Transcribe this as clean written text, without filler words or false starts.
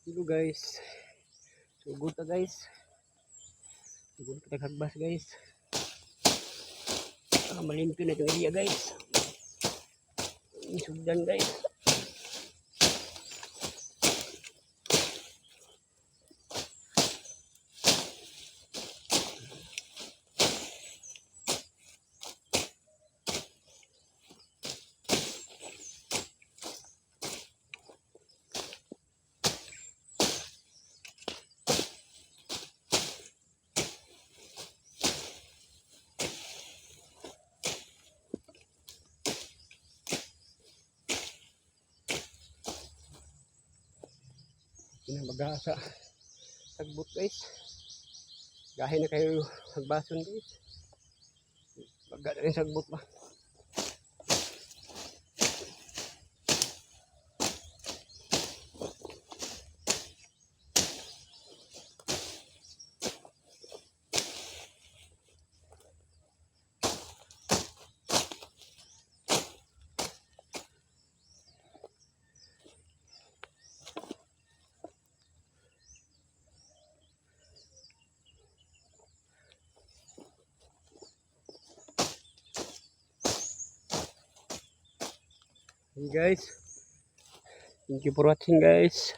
Hello guys. Sugod ta guys. Sugod kita kagbas guys. Malimpyo na itong area guys. Isugdan guys. Pinamagasa sagbot guys. Gahin na kayo hagbason guys. Baga na yung sagbot ba. Hey guys, thank you for watching guys.